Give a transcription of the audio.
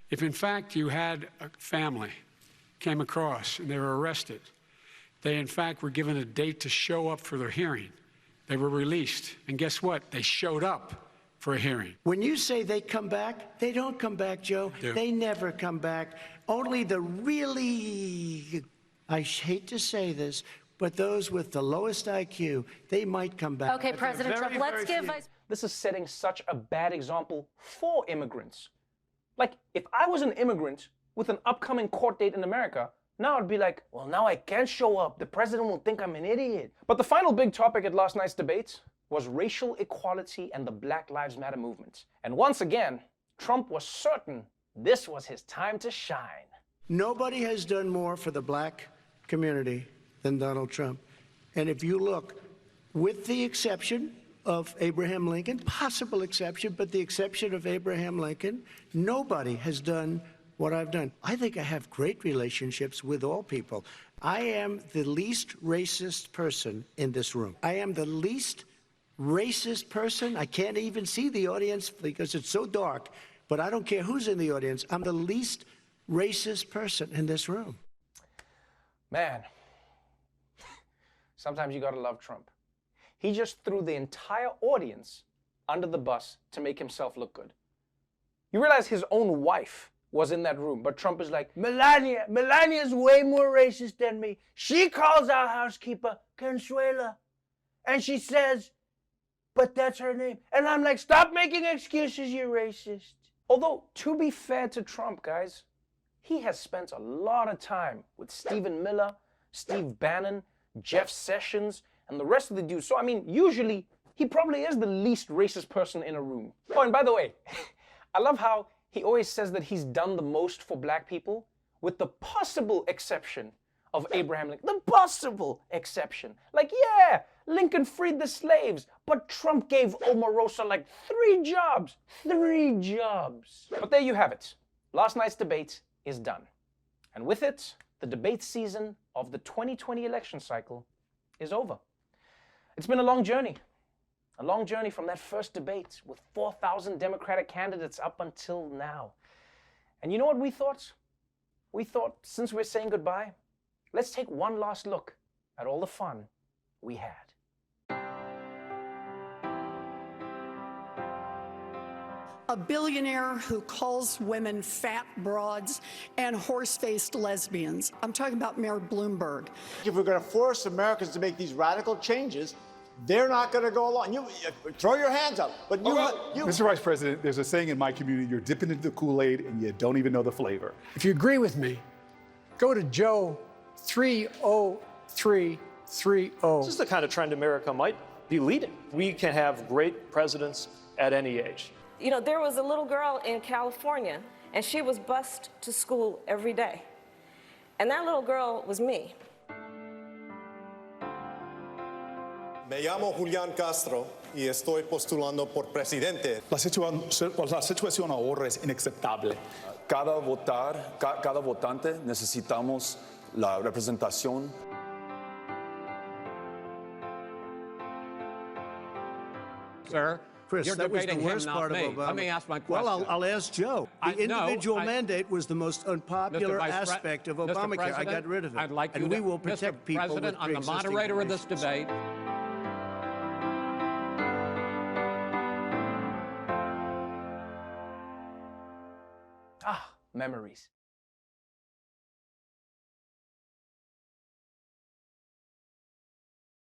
If in fact you had a family came across and they were arrested, they in fact were given a date to show up for their hearing. They were released, and guess what? They showed up for a hearing. When you say they come back, they don't come back, Joe. They never come back. Only the really, I hate to say this, but those with the lowest IQ, they might come back. Okay, President Trump, let's give Vice... This is setting such a bad example for immigrants. Like, if I was an immigrant with an upcoming court date in America, now I'd be like, well, now I can't show up. The president will think I'm an idiot. But the final big topic at last night's debate was racial equality and the Black Lives Matter movement. And once again, Trump was certain this was his time to shine. Nobody has done more for the black community than Donald Trump. And if you look, with the exception of Abraham Lincoln, possible exception, but the exception of Abraham Lincoln, nobody has done what I've done. I think I have great relationships with all people. I am the least racist person in this room. I am the least racist person. I can't even see the audience because it's so dark, but I don't care who's in the audience. I'm the least racist person in this room. Man, sometimes you gotta love Trump. He just threw the entire audience under the bus to make himself look good. You realize his own wife was in that room, but Trump is like, Melania's way more racist than me. She calls our housekeeper Consuela, and she says, but that's her name. And I'm like, stop making excuses, you racist. Although, to be fair to Trump, guys, he has spent a lot of time with Stephen Miller, Steve Bannon, Jeff Sessions, and the rest of the dudes. So, I mean, usually, he probably is the least racist person in a room. Oh, and by the way, I love how he always says that he's done the most for black people, with the possible exception of Abraham Lincoln. The possible exception. Like, yeah, Lincoln freed the slaves, but Trump gave Omarosa like 3 jobs. 3 jobs. But there you have it. Last night's debate is done. And with it, the debate season of the 2020 election cycle is over. It's been a long journey. A long journey from that first debate with 4,000 Democratic candidates up until now. And you know what we thought? We thought, since we're saying goodbye, let's take one last look at all the fun we had. A billionaire who calls women fat broads and horse-faced lesbians. I'm talking about Mayor Bloomberg. If we're going to force Americans to make these radical changes, they're not going to go along. You throw your hands up. But Mr. Vice President, there's a saying in my community, you're dipping into the Kool-Aid and you don't even know the flavor. If you agree with me, go to Joe 30330. This is the kind of trend America might be leading. We can have great presidents at any age. You know, there was a little girl in California, and she was bused to school every day. And that little girl was me. Me llamo Julián Castro y estoy postulando por presidente. La situación ahora es inaceptable. Cada votante necesitamos la representación. Sir, Chris, you're that was the debating worst him, part not of me. Obama. Let me ask my question. Well, I'll ask Joe. The individual mandate was the most unpopular aspect of Obamacare. I got rid of it. I'd like you and to, we will protect Mr. people President, with I'm the moderator of this debate. Ah, memories.